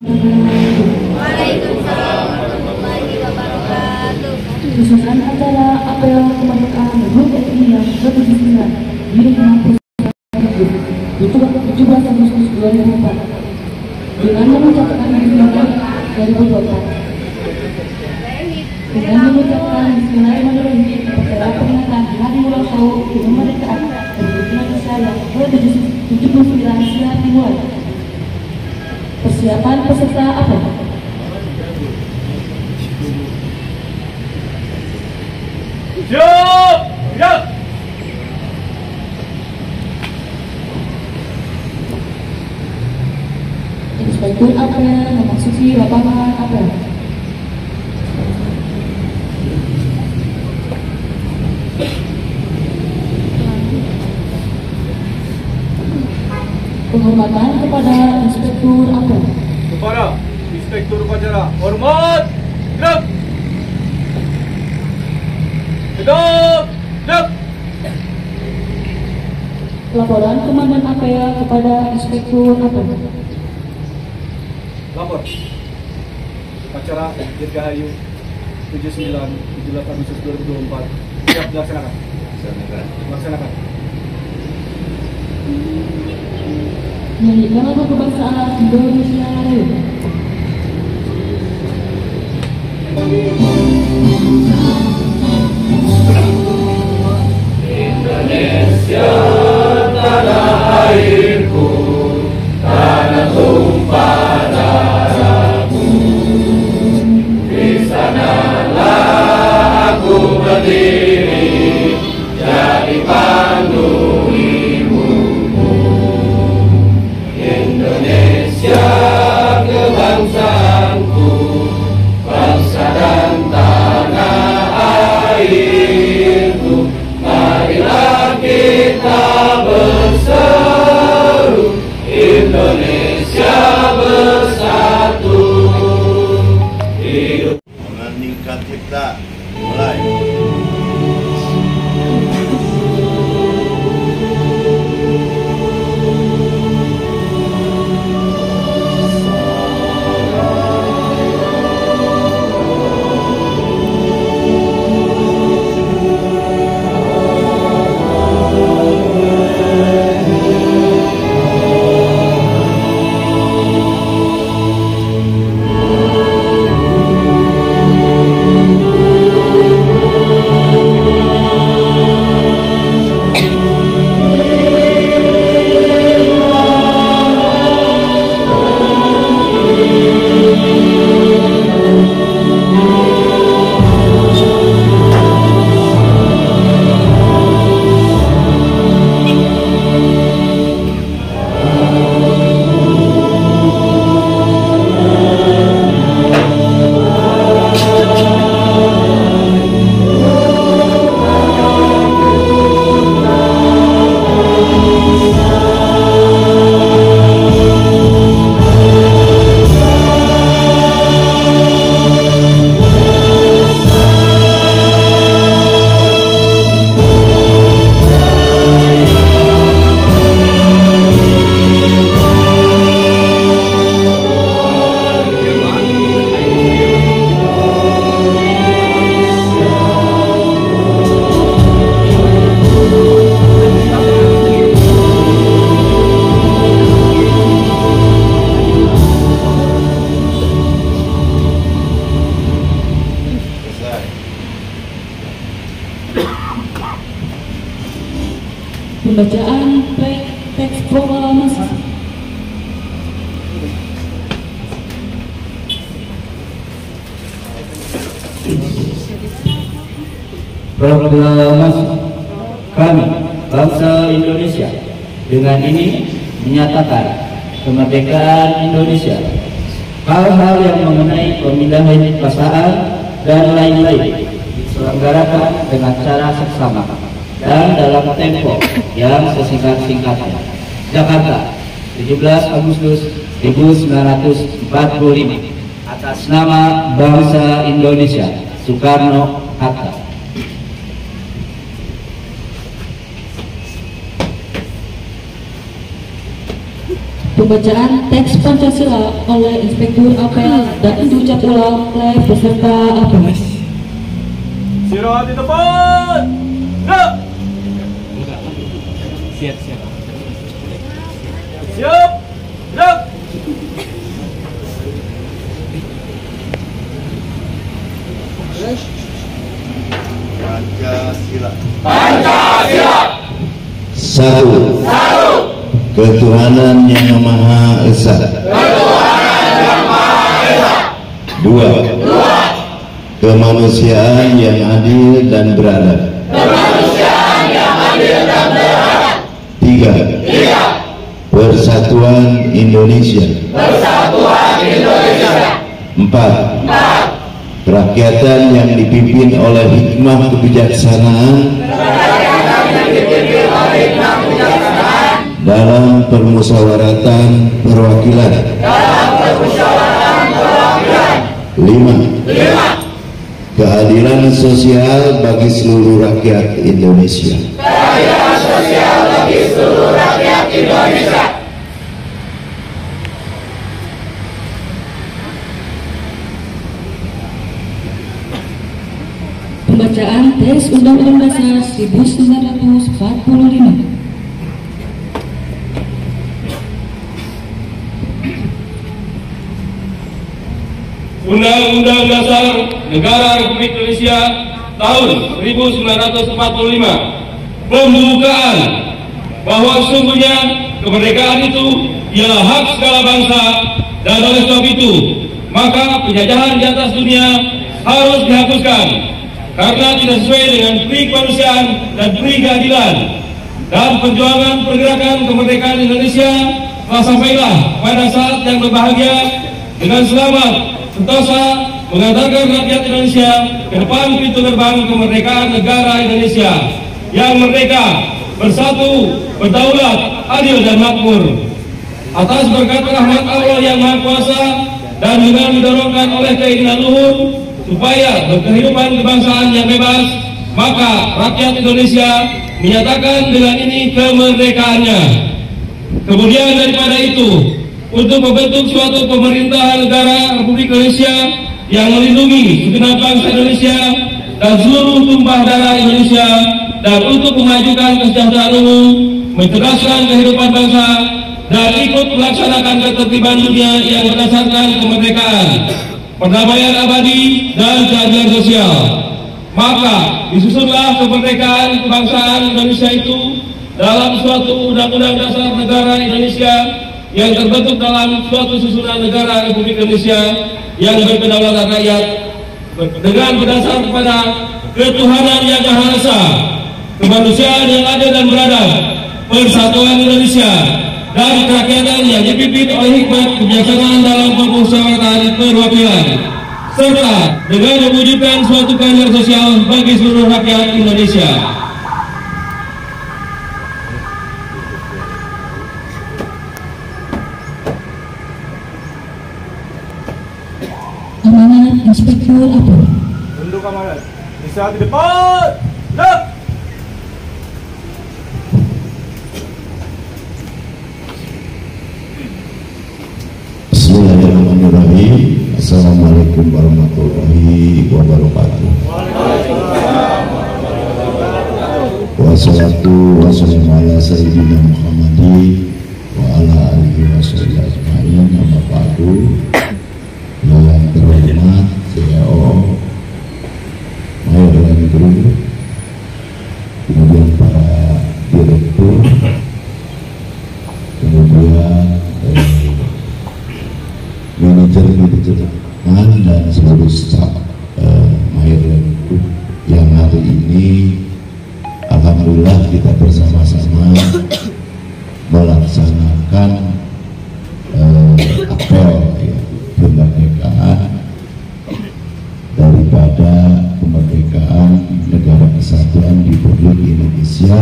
Waalaikumsalam warahmatullahi wabarakatuh. Susunan acara apel kemerdekaan Republik Indonesia ke-79 di Rumah Pusat 17 Agustus 2004 dengan mengucapkan Bismillahirrahmanirrahim pada peringatan Hari Ulang Tahun Kemerdekaan Republik Indonesia yang ke-79 siap dimulai. Persiapan peserta apel. Siap! Siap! Inspektur apel memasuki lapangan apel. Penghormatan kepada Inspektur apel. Kepada Inspektur Upacara, hormat! Gerak! Tegak! Gerak! Laporan Komandan apel kepada Inspektur apel. Lapor. Upacara Dirgahayu 79 Agustus 2024 siap dilaksanakan. Laksanakan. Nyanyikan lagu kebangsaan Indonesia Raya. Indonesia tanah airku, tanah tumpah darahku. Di sanalah aku berdiri, jadi pandu ibumu. Indonesia kebangsaanku, bangsa dan tanah airku. Marilah kita berseru, Indonesia bersatu. Hidup meningkat cipta mulai. Pembacaan teks proklamasi. Proklamasi kami, bangsa Indonesia, dengan ini menyatakan kemerdekaan Indonesia. Hal-hal yang mengenai pemindahan kekuasaan dan lain-lain diselenggarakan dengan cara seksama dan dalam tempo yang sesingkat-singkatnya. Jakarta, 17 Agustus 1945. Atas nama bangsa Indonesia, Soekarno-Hatta. Pembacaan teks Pancasila oleh Inspektur Apel dan diucap ulang oleh peserta apel. Istirahat di tempat. Gerak. Siap. Gerak. Pancasila. Satu. Ketuhanan yang Maha Esa. Dua. Kemanusiaan yang adil dan beradab. Tiga. Persatuan Indonesia. Empat. Kerakyatan yang dipimpin oleh hikmah kebijaksanaan dalam permusyawaratan perwakilan. 5. Keadilan sosial bagi seluruh rakyat Indonesia. Pembacaan teks Undang-Undang Dasar 1945. Undang-Undang Dasar Negara Republik Indonesia tahun 1945 pembukaan bahwa sesungguhnya kemerdekaan itu ialah hak segala bangsa, dan oleh sebab itu maka penjajahan di atas dunia harus dihapuskan karena tidak sesuai dengan peri kemanusiaan dan peri keadilan. Dan perjuangan pergerakan kemerdekaan Indonesia telah sampailah pada saat yang berbahagia dengan selamat sentosa mengantarkan rakyat Indonesia ke depan pintu gerbang kemerdekaan negara Indonesia yang merdeka, bersatu, berdaulat, adil dan makmur. Atas berkat rahmat Allah yang Maha Kuasa dan dengan didorongkan oleh keinginan luhur supaya berkehidupan kebangsaan yang bebas, maka rakyat Indonesia menyatakan dengan ini kemerdekaannya. Kemudian daripada itu, untuk membentuk suatu pemerintahan negara Republik Indonesia yang melindungi segenap bangsa Indonesia dan seluruh tumpah darah Indonesia, dan untuk memajukan kesejahteraan umum, mencerdaskan kehidupan bangsa, dan ikut melaksanakan ketertiban dunia yang berdasarkan kemerdekaan, perdamaian abadi, dan keadilan sosial. Maka disusunlah kemerdekaan kebangsaan Indonesia itu dalam suatu undang-undang dasar negara Indonesia yang terbentuk dalam suatu susunan negara Republik Indonesia yang berkedaulatan rakyat dengan berdasar kepada ketuhanan yang Maha Esa, kemanusiaan yang adil dan beradab, persatuan Indonesia, dan kerakyatan yang dipimpin oleh hikmat kebijaksanaan dalam permusyawaratan perwakilan, serta dengan mewujudkan suatu keadilan sosial bagi seluruh rakyat Indonesia. Amanat Inspektur Apel. Tunduk amanat. Istirahat di depan. Gerak. Bismillahirrahmanirrahim. Assalamualaikum warahmatullahi wabarakatuh. Wassalatu wassalamu ala sayyidina Muhammadin wa ala alihi wa sahbihi ajma'in. Amma ba'du. Yang terhormat CEO Mayor Group, kemudian para direktur, kemudian manajer dan seluruh staf Mayor Group yang hari ini alhamdulillah kita bersama-sama melaksanakan apel kemerdekaan daripada kemerdekaan negara kesatuan Republik Indonesia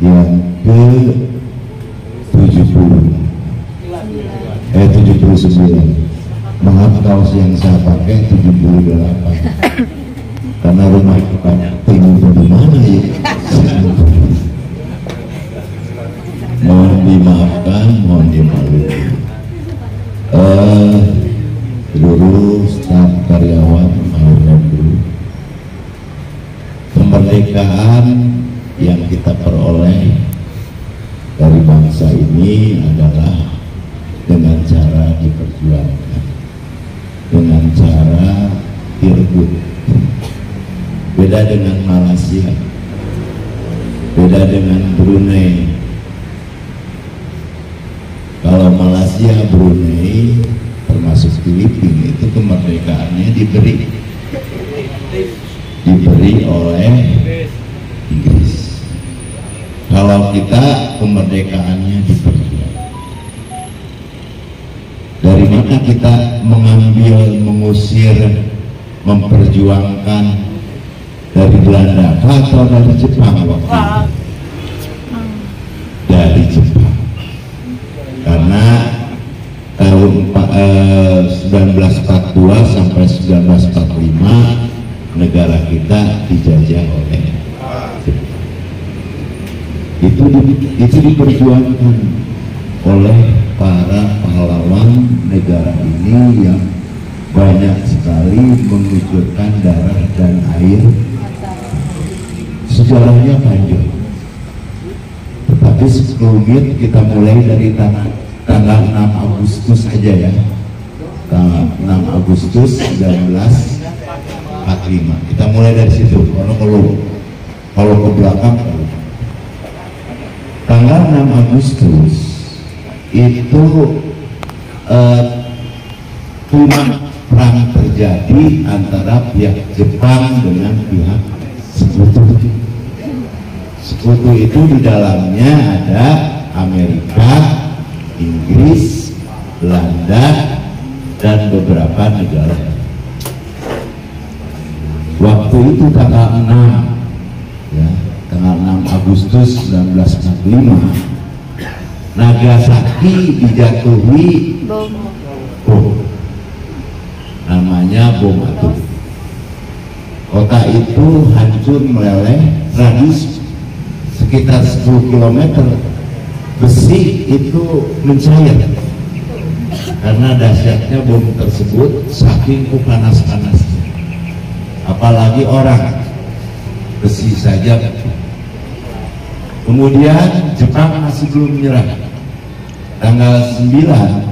yang ke-79. Maaf kaos yang saya pakai 78 karena rumah banyak timur di mana ya. Mohon dimaafkan, mohon dimaklumi. seluruh staf karyawan Maulana, kemerdekaan yang kita peroleh dari bangsa ini adalah dengan cara diperjuangkan, dengan cara direbut. Beda dengan Malaysia, beda dengan Brunei. Kalau Malaysia, Brunei, termasuk Filipina, itu kemerdekaannya diberi oleh Inggris. Kalau kita kemerdekaannya diperjuangkan. Dari mana kita mengambil, mengusir, memperjuangkan dari Belanda atau dari Jepang waktu itu? Dari Jepang. Karena tahun 1942 sampai 1945 negara kita dijajah oleh Jepang. Itu diperjuangkan oleh para pahlawan negara ini yang banyak sekali mengucurkan darah dan air. Sejarahnya panjang, tetapi sekelumit kita mulai dari tanggal 6 Agustus aja ya. Tanggal 6 Agustus 1945 kita mulai dari situ. Kalau ke belakang, tanggal 6 Agustus itu perang terjadi antara pihak Jepang dengan pihak Sekutu. Sekutu itu di dalamnya ada Amerika, Inggris, Belanda, dan beberapa negara. Waktu itu tanggal 6 ya, tanggal 6 Agustus 1945 Nagasaki dijatuhi bom, namanya bom atom. Kota itu hancur meleleh, radius sekitar 10 km. Besi itu mencair karena dahsyatnya bom tersebut, saking panas-panasnya. Apalagi orang, besi saja. Kemudian Jepang masih belum menyerah. Tanggal 9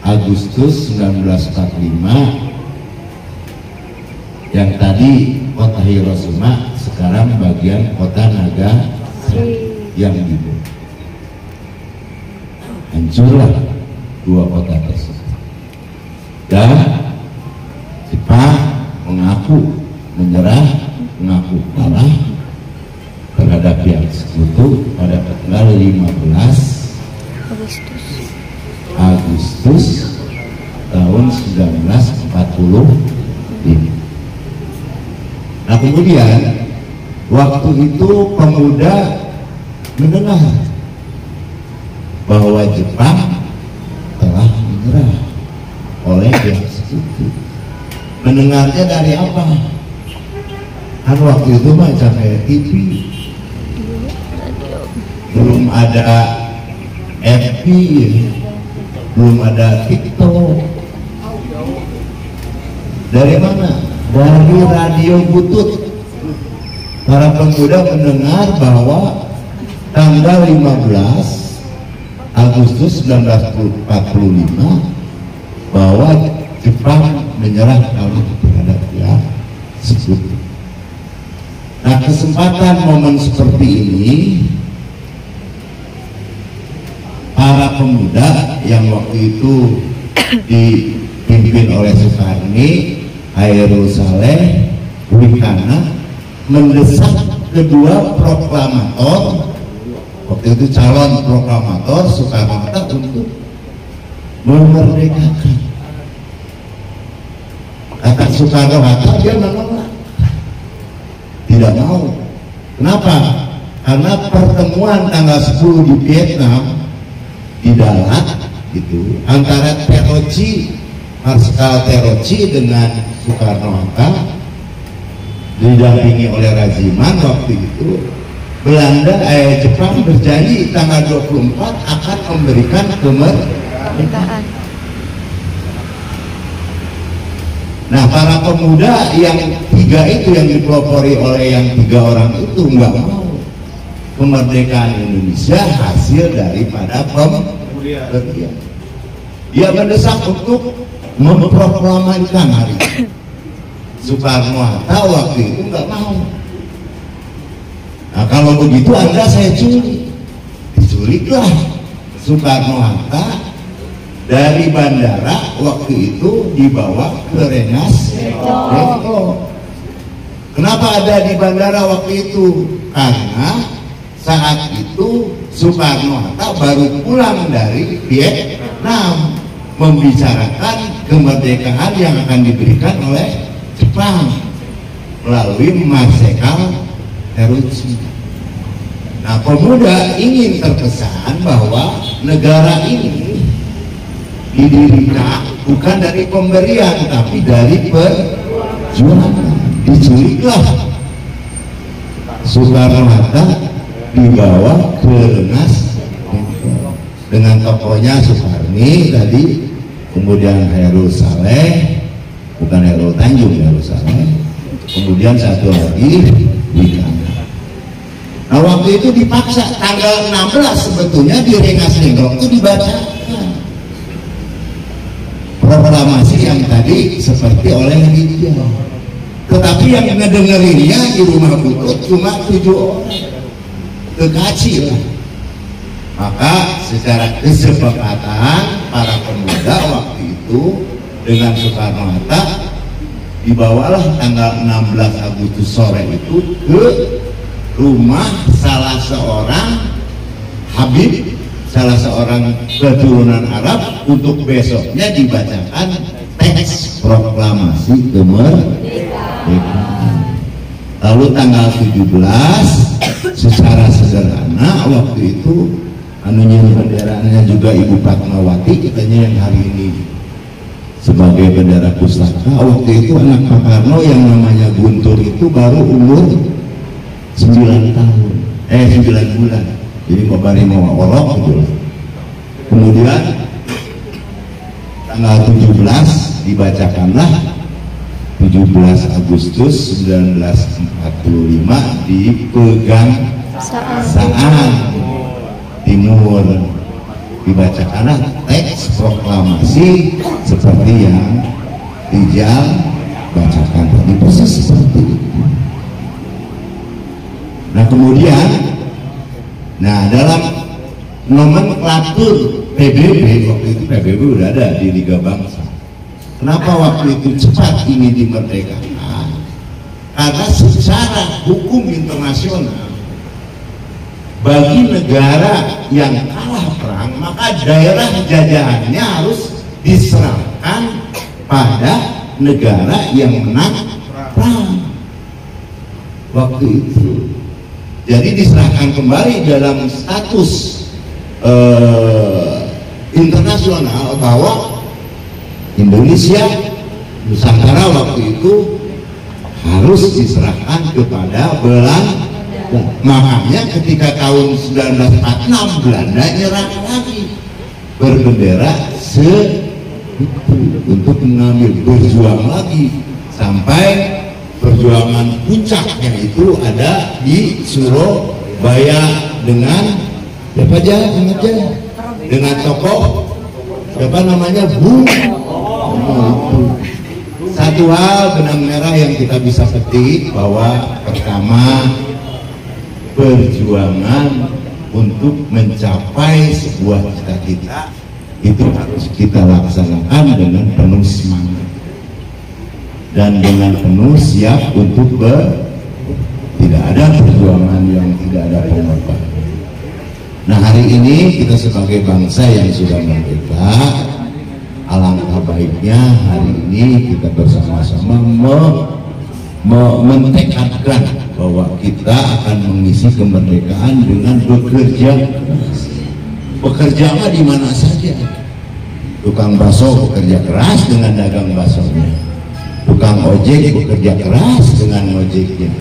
Agustus 1945 yang tadi kota Hiroshima sekarang bagian kota Nagasaki yang dibom. Hancurlah dua kota tersebut. Dan Jepang mengaku menyerah, mengaku kalah terhadap pihak Sekutu pada tanggal 15 Agustus tahun 1945. Nah kemudian waktu itu pemuda mendengar bahwa Jepang telah menyerah oleh pihak Sekutu. Mendengarnya dari apa? Kan waktu itu macam kayak TV, belum ada FB, belum ada TikTok. Dari mana? Dari radio butut. Para pemuda mendengar bahwa tanggal 15 Agustus 1945 bahwa Jepang menyerah terhadap pihak Sekutu. Nah kesempatan momen seperti ini, para pemuda yang waktu itu dipimpin oleh Sukarni, Hairul Saleh, Wihana, mendesak kedua proklamator, waktu itu calon proklamator Soekarno-Hatta untuk memerdekakan. Kata Soekarno-Hatta dia menolak, tidak mau. Kenapa? Karena pertemuan tanggal 10 di Vietnam, di Dalat gitu, antara Terauchi, Marskal Terauchi dengan Soekarno-Hatta didampingi oleh Raziman. Waktu itu Belanda, Jepang berjanji tanggal 24 akan memberikan kemerdekaan. Nah, para pemuda yang 3 itu yang dipelopori oleh yang 3 orang itu nggak mau. Kemerdekaan Indonesia hasil daripada pemuda. Dia mendesak untuk memproklamasikan hari ini. Soekarno-Hatta waktu itu nggak mau. Nah, kalau begitu Anda saya culik. Diculiklah Soekarno-Hatta dari bandara waktu itu dibawa ke Rengas Dengklok. Kenapa ada di bandara waktu itu? Karena saat itu Soekarno-Hatta baru pulang dari Vietnam membicarakan kemerdekaan yang akan diberikan oleh Jepang melalui Marsekal Terauchi. Nah, pemuda ingin terkesan bahwa negara ini didirikan bukan dari pemberian tapi dari perjuangan. Diculiklah Soekarno-Hatta dibawa ke Rengas dengan tokohnya Soekarni tadi, kemudian Hairul Saleh, bukan Hairul Tanjung, Hairul Saleh, kemudian satu lagi Wikana. Nah, waktu itu dipaksa tanggal 16 sebetulnya di Rengas Dengklok itu dibacakan proklamasi yang tadi seperti oleh dia, tetapi yang ngedengerinnya di rumah Butut cuma 7 orang, kekasih lah. Maka secara kesepakatan para pemuda waktu itu dengan Soekarno-Hatta dibawalah tanggal 16 Agustus sore itu ke rumah salah seorang Habib, salah seorang keturunan Arab, untuk besoknya dibacakan teks proklamasi kemerdekaan. Lalu tanggal 17 secara sederhana waktu itu anunya benderanya juga Ibu Fatmawati, katanya yang hari ini sebagai bendera pustaka. Waktu itu anak Pak Karno yang namanya Guntur itu baru umur 9 tahun, 9 bulan. Jadi Babari mau olok gitu. Kemudian tanggal 17 dibacakanlah 17 Agustus 1945 di Pegangsaan Timur, dibacakanlah teks proklamasi seperti yang Rijal bacakan tadi, persis seperti itu. Nah, kemudian dalam nomenklatur PBB, waktu itu PBB udah ada di Liga Bangsa. Kenapa waktu itu cepat ini dimerdekakan? Karena secara hukum internasional, bagi negara yang kalah perang, maka daerah jajahannya harus diserahkan pada negara yang menang perang waktu itu. Jadi diserahkan kembali dalam status internasional bahwa Indonesia, Nusantara waktu itu harus diserahkan kepada Belanda. Makanya ketika tahun 1946 Belanda nyerah lagi, berbendera untuk mengambil, berjuang lagi sampai perjuangan puncaknya itu ada di Surabaya dengan siapa aja, dengan tokoh siapa namanya, Satu hal benang merah yang kita bisa petik bahwa pertama, perjuangan untuk mencapai sebuah cita-cita itu harus kita laksanakan dengan penuh semangat dan dengan penuh siap untuk tidak ada perjuangan yang tidak ada pengorbanan. Nah, hari ini kita sebagai bangsa yang sudah merdeka, alangkah baiknya hari ini kita bersama-sama mentekadkan bahwa kita akan mengisi kemerdekaan dengan bekerja. Bekerja mah di mana saja. Tukang bakso bekerja keras dengan dagang baksonya. Tukang ojek bekerja keras dengan ojeknya.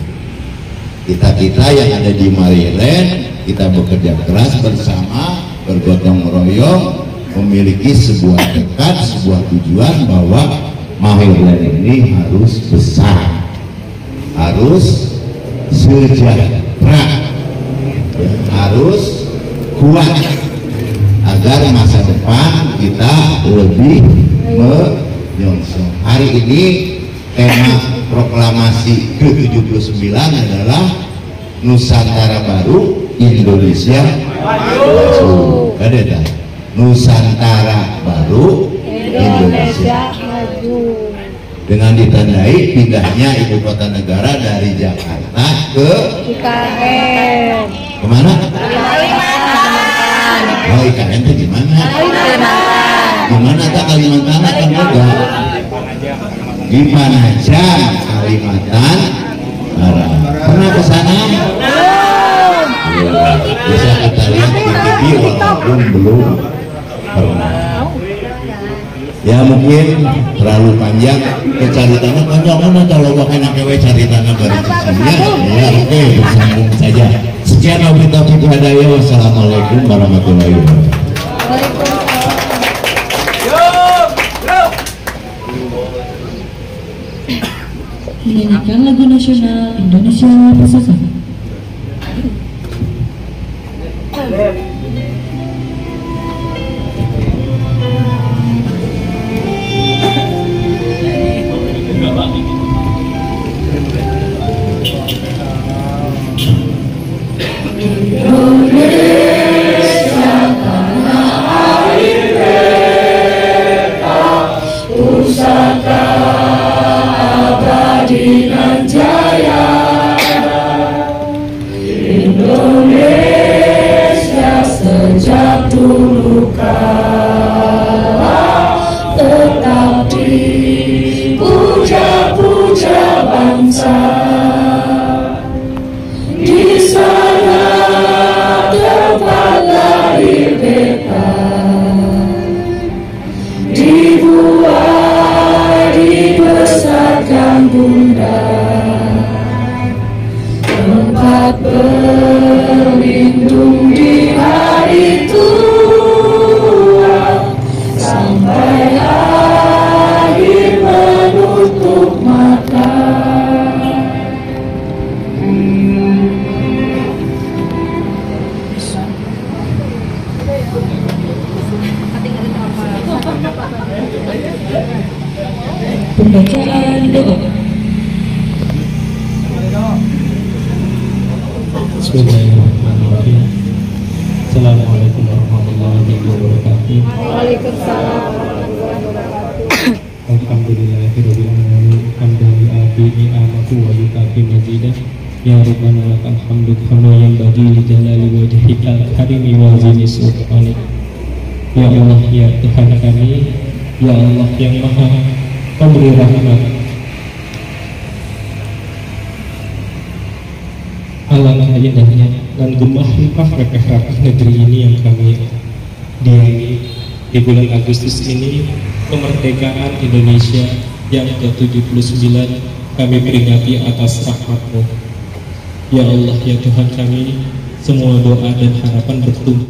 Kita yang ada di Maryland, kita bekerja keras bersama, bergotong royong, memiliki sebuah tekad, sebuah tujuan bahwa Mahilan ini harus besar, harus sejahtera, harus kuat, agar masa depan kita lebih menyongsong. Hari ini tema proklamasi ke-79 adalah Nusantara Baru, Indonesia Maju. Ada Nusantara Baru, Indonesia Maju. Dengan ditandai pindahnya ibu kota negara dari Jakarta ke IKN. kemana? Kalimantan. Oh, IKN itu gimana? Kalimantan. Gimana tak Kalimantan kan juga? Di Panajam, Kalimantan Barat. Pernah ke sana? Belum. Bisa kita lihat di TV walaupun belum pernah. Ya mungkin terlalu panjang, caritannya panjang mana kalau enak kewe caritannya dari sisinya. Ya oke, bersambung saja. Sekian wabillahi taufiq. Wassalamualaikum warahmatullahi wabarakatuh. Menyanyikan lagu nasional Indonesia Pusaka. Berlindung di hari tua sampai akhir menutup mata. Pembacaan doa. Bismillahirrahmanirrahim. Assalamualaikum warahmatullahi wabarakatuh. Waalaikumsalam warahmatullahi wabarakatuh. Alhamdulillahirabbil alamin. Hamdan li'afi ni'amahu wa yukafi mazidah. Ya Rabbana lakal hamdu kama yanbaghi li jalali wajhikal karimi wa azimi sultanik. Ya Allah, ya Tuhan kami, ya Allah yang Maha Pemberi rahmat, alangkah indahnya dan gemah-gemah rekah negeri ini yang kami diami di bulan Agustus ini, kemerdekaan Indonesia yang ke-79 kami peringati atas rahmat-Mu. Ya Allah, ya Tuhan kami, semua doa dan harapan bertumbuh